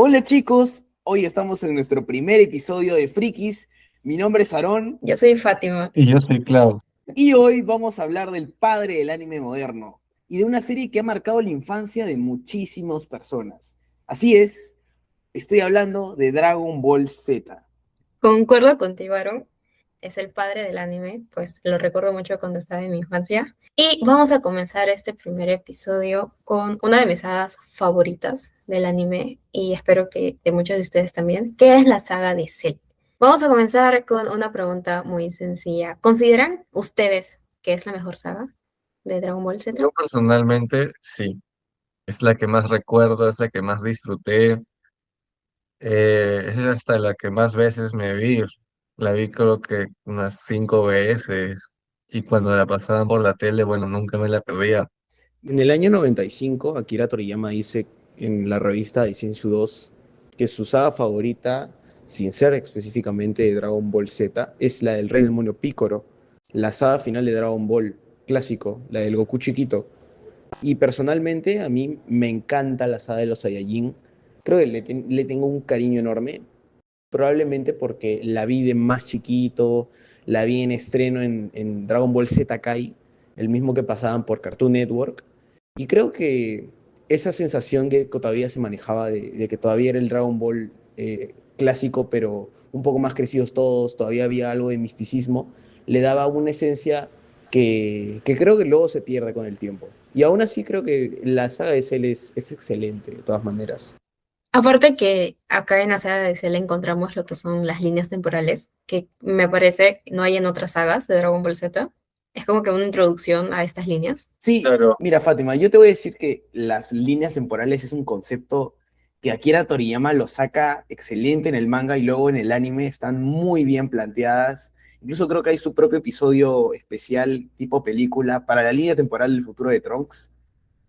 Hola chicos, hoy estamos en nuestro primer episodio de Frikis. Mi nombre es Aarón Yo soy Fátima. Y yo soy Klaus. y hoy vamos a hablar del padre del anime moderno y de una serie que ha marcado la infancia de muchísimas personas. Así es, estoy hablando de Dragon Ball Z. Concuerdo contigo, Aaron. Es el padre del anime, pues lo recuerdo mucho cuando estaba en mi infancia. Y vamos a comenzar este primer episodio con una de mis sagas favoritas del anime y espero que de muchos de ustedes también, que es la saga de Cell. Vamos a comenzar con una pregunta muy sencilla. ¿Consideran ustedes que es la mejor saga de Dragon Ball Z? Yo personalmente, sí, es la que más recuerdo, es la que más disfruté, es hasta la que más veces me vi. La vi creo que unas 5 veces y cuando la pasaban por la tele, bueno, nunca me la perdía. En el año 95, Akira Toriyama dice en la revista Daisenshu 2 que su saga favorita, sin ser específicamente de Dragon Ball Z, es la del Rey Demonio Picoro, la saga final de Dragon Ball clásico, la del Goku chiquito. Y personalmente a mí me encanta la saga de los Saiyajin. Creo que le tengo un cariño enorme, probablemente porque la vi de más chiquito, la vi en estreno en Dragon Ball Z Kai, el mismo que pasaban por Cartoon Network, y creo que esa sensación que todavía se manejaba de que todavía era el Dragon Ball clásico, pero un poco más crecidos todos, todavía había algo de misticismo, le daba una esencia que creo que luego se pierde con el tiempo. Y aún así creo que la saga de Cell es excelente, de todas maneras. Aparte que acá en la saga de Cell encontramos lo que son las líneas temporales, que me parece no hay en otras sagas de Dragon Ball Z. Es como que una introducción a estas líneas. Sí, Claro, mira Fátima, yo te voy a decir que las líneas temporales es un concepto que Akira Toriyama lo saca excelente en el manga y luego en el anime están muy bien planteadas. Incluso creo que hay su propio episodio especial tipo película para la línea temporal del futuro de Trunks.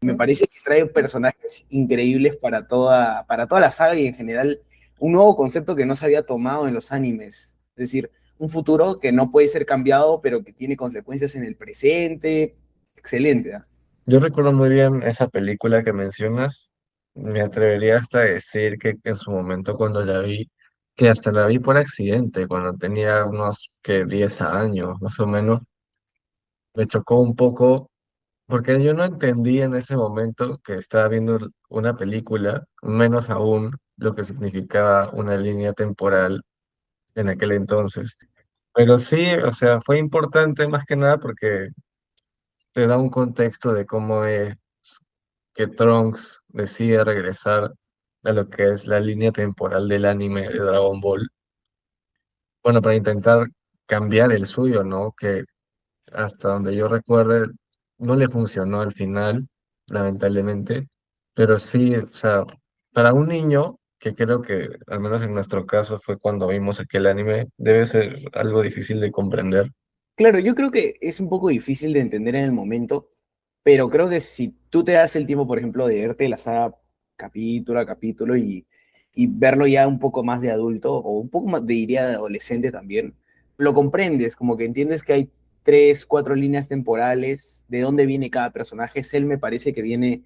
Me ¿No? parece que trae personajes increíbles para toda la saga y en general un nuevo concepto que no se había tomado en los animes. Es decir, un futuro que no puede ser cambiado, pero que tiene consecuencias en el presente. Excelente, ¿ah? yo recuerdo muy bien esa película que mencionas. Me atrevería hasta a decir que en su momento cuando la vi, que hasta la vi por accidente, cuando tenía unos que 10 años más o menos, me chocó un poco. Porque yo no entendí en ese momento que estaba viendo una película, menos aún lo que significaba una línea temporal en aquel entonces. Pero sí, o sea, fue importante más que nada porque te da un contexto de cómo es que Trunks decide regresar a lo que es la línea temporal del anime de Dragon Ball. Bueno, para intentar cambiar el suyo, ¿no? Que hasta donde yo recuerde, no le funcionó al final, lamentablemente, pero sí, o sea, para un niño, que creo que al menos en nuestro caso fue cuando vimos aquel anime, debe ser algo difícil de comprender. Claro, yo creo que es un poco difícil de entender en el momento, pero creo que si tú te das el tiempo, por ejemplo, de verte la saga capítulo a capítulo y verlo ya un poco más de adulto o un poco más, diría, de adolescente también, lo comprendes, como que entiendes que hay tres, cuatro líneas temporales, de dónde viene cada personaje. Cell me parece que viene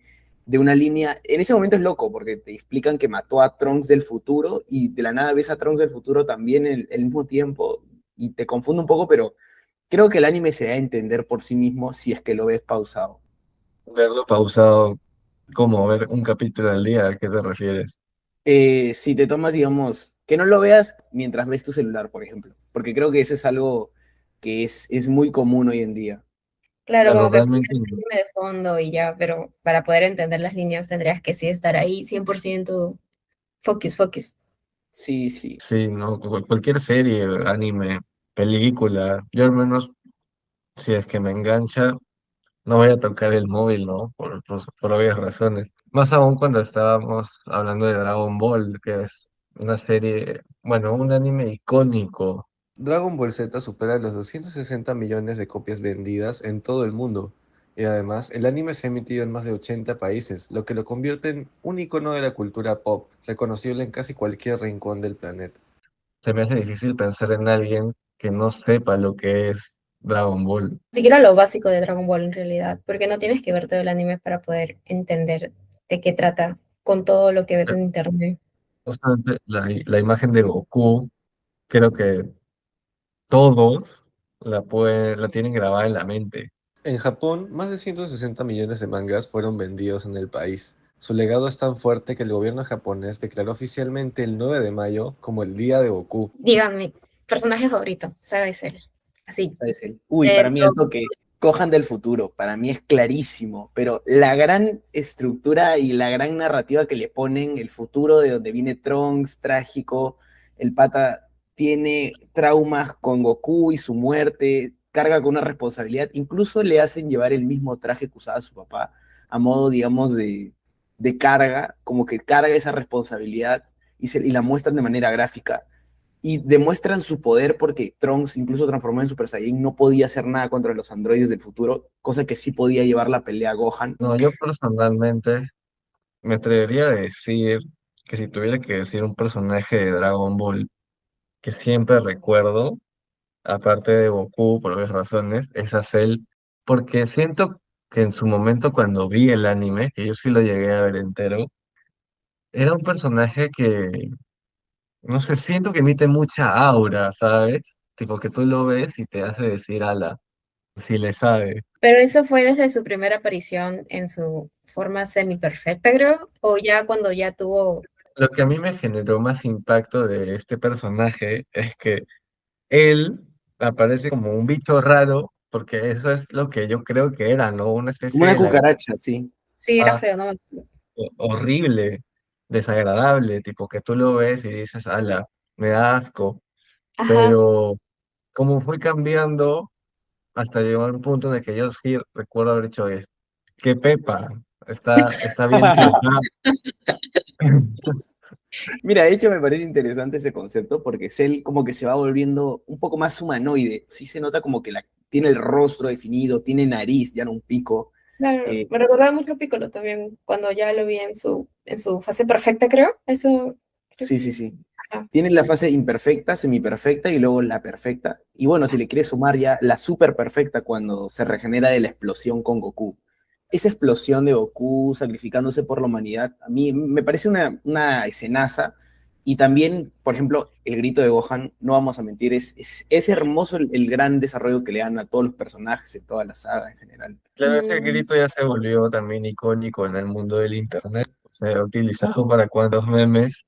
de una línea, en ese momento es loco, porque te explican que mató a Trunks del futuro y de la nada ves a Trunks del futuro también en el mismo tiempo y te confunde un poco, pero creo que el anime se da a entender por sí mismo si es que lo ves pausado. Verlo pausado, como ver un capítulo al día, ¿a qué te refieres? Si te tomas, digamos, que no lo veas mientras ves tu celular, por ejemplo, porque creo que eso es algo que es muy común hoy en día. Claro, Claro, como que poner realmente el anime de fondo y ya, pero para poder entender las líneas tendrías que sí estar ahí 100% focus, focus. Sí, sí. sí, ¿no? Cualquier serie, anime, película, yo al menos, si es que me engancha, no voy a tocar el móvil, ¿no? Por obvias razones. Más aún cuando estábamos hablando de Dragon Ball, que es una serie, bueno, un anime icónico. Dragon Ball Z supera los 260 millones de copias vendidas en todo el mundo, y además el anime se ha emitido en más de 80 países, lo que lo convierte en un icono de la cultura pop, reconocible en casi cualquier rincón del planeta. Se me hace difícil pensar en alguien que no sepa lo que es Dragon Ball. Ni siquiera lo básico de Dragon Ball en realidad, porque no tienes que ver todo el anime para poder entender de qué trata con todo lo que ves Eh, en internet. Justamente la imagen de Goku, creo que todos la tienen grabada en la mente. En Japón, más de 160 millones de mangas fueron vendidos en el país. Su legado es tan fuerte que el gobierno japonés declaró oficialmente el 9 de mayo como el Día de Goku. Díganme, personaje favorito, sabe ser. Así. ¿Sabes? Uy, para mí el toque, Gohan del futuro, para mí es clarísimo, pero la gran estructura y la gran narrativa que le ponen, el futuro de donde viene Trunks, trágico, el pata tiene traumas con Goku y su muerte, carga con una responsabilidad, incluso le hacen llevar el mismo traje que usaba su papá, a modo, digamos, de carga, como que carga esa responsabilidad y la muestran de manera gráfica y demuestran su poder porque Trunks, incluso transformado en Super Saiyan, no podía hacer nada contra los androides del futuro, cosa que sí podía llevar la pelea a Gohan. No, yo personalmente me atrevería a decir que si tuviera que decir un personaje de Dragon Ball que siempre recuerdo, aparte de Goku, por obvias razones, es a Cell, porque siento que en su momento cuando vi el anime, que yo sí lo llegué a ver entero, era un personaje que, no sé, siento que emite mucha aura, ¿sabes? Tipo que tú lo ves y te hace decir, ala, si le sabe. Pero eso fue desde su primera aparición en su forma semi-perfecta, creo, o ya cuando ya tuvo... Lo que a mí me generó más impacto de este personaje es que él aparece como un bicho raro, porque eso es lo que yo creo que era, ¿no? Una Como especie una de cucaracha, sí. Sí, era lagartija feo, ¿no? horrible, desagradable, tipo que tú lo ves y dices, ala, me da asco, Ajá. pero como fue cambiando hasta llegar a un punto en el que yo sí recuerdo haber dicho, que Pepa, está bien Pepa. Mira, de hecho me parece interesante ese concepto porque Cell como que se va volviendo un poco más humanoide. Sí se nota como que tiene el rostro definido, tiene nariz, ya no un pico. Claro, Eh, me recordaba mucho a Piccolo también, cuando ya lo vi en su fase perfecta, creo. Eso, creo sí, que... sí, sí. Ajá. Tiene la fase imperfecta, semiperfecta y luego la perfecta. Y bueno, si le quieres sumar ya la super perfecta cuando se regenera de la explosión con Goku. Esa explosión de Goku sacrificándose por la humanidad, a mí me parece una escenaza. Y también, por ejemplo, el grito de Gohan, no vamos a mentir, es hermoso el gran desarrollo que le dan a todos los personajes, en toda la saga en general. Claro, ese grito ya se volvió también icónico en el mundo del internet, se ha utilizado para cuantos memes.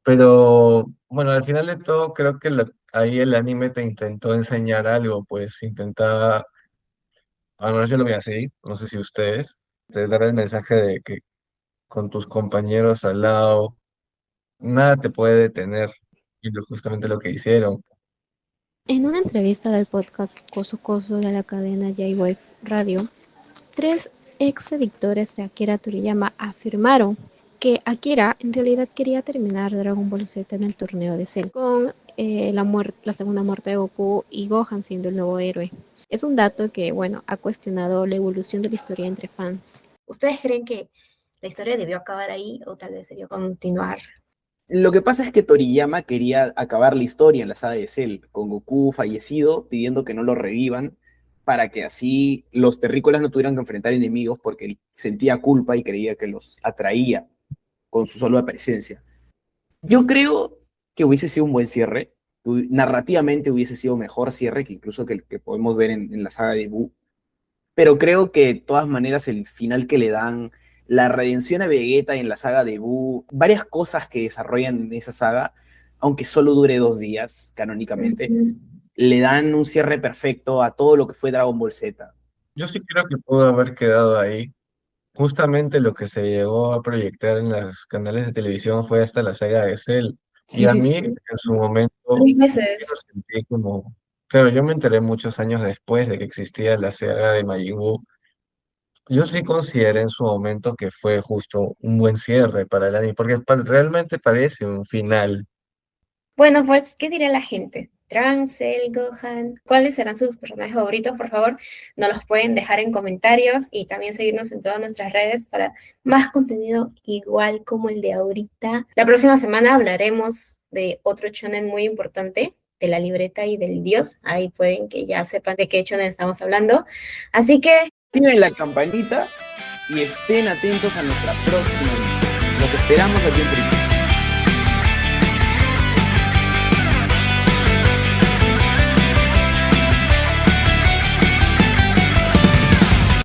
Pero bueno, al final de todo creo que ahí el anime te intentó enseñar algo, pues intentaba, al menos yo lo vi así, no sé si ustedes, te dar el mensaje de que con tus compañeros al lado, nada te puede detener, y justamente lo que hicieron. En una entrevista del podcast Coso Coso de la cadena J-Wave Radio, tres ex editores de Akira Toriyama afirmaron que Akira en realidad quería terminar Dragon Ball Z en el torneo de Cell, con la segunda muerte de Goku y Gohan siendo el nuevo héroe. Es un dato que, bueno, ha cuestionado la evolución de la historia entre fans. ¿Ustedes creen que la historia debió acabar ahí o tal vez debió continuar? Lo que pasa es que Toriyama quería acabar la historia en la saga de Cell, con Goku fallecido, pidiendo que no lo revivan, para que así los terrícolas no tuvieran que enfrentar enemigos porque él sentía culpa y creía que los atraía con su sola presencia. Yo creo que hubiese sido un buen cierre, narrativamente hubiese sido mejor cierre que incluso que el que podemos ver en la saga de Buu, pero creo que de todas maneras el final que le dan, la redención a Vegeta en la saga de Buu, varias cosas que desarrollan en esa saga, aunque solo dure 2 días canónicamente, Ujú. le dan un cierre perfecto a todo lo que fue Dragon Ball Z. Yo sí creo que pudo haber quedado ahí. Justamente lo que se llegó a proyectar en los canales de televisión fue hasta la saga de Cell. Y Sí, a sí, mí, sí. en su momento, 3 meses. yo lo sentí como... Claro, yo me enteré muchos años después de que existía la saga de Majin Buu. Yo sí consideré en su momento que fue justo un buen cierre para el anime, porque realmente parece un final. Bueno, pues, ¿qué dirá la gente? Trunks, Cell, Gohan, ¿cuáles serán sus personajes favoritos? Por favor, nos los pueden dejar en comentarios y también seguirnos en todas nuestras redes para más contenido igual como el de ahorita. La próxima semana hablaremos de otro shonen muy importante, de la libreta y del dios. Ahí pueden que ya sepan de qué shonen estamos hablando. Así que Activen la campanita y estén atentos a nuestra próxima emisión. Los esperamos aquí en Triple.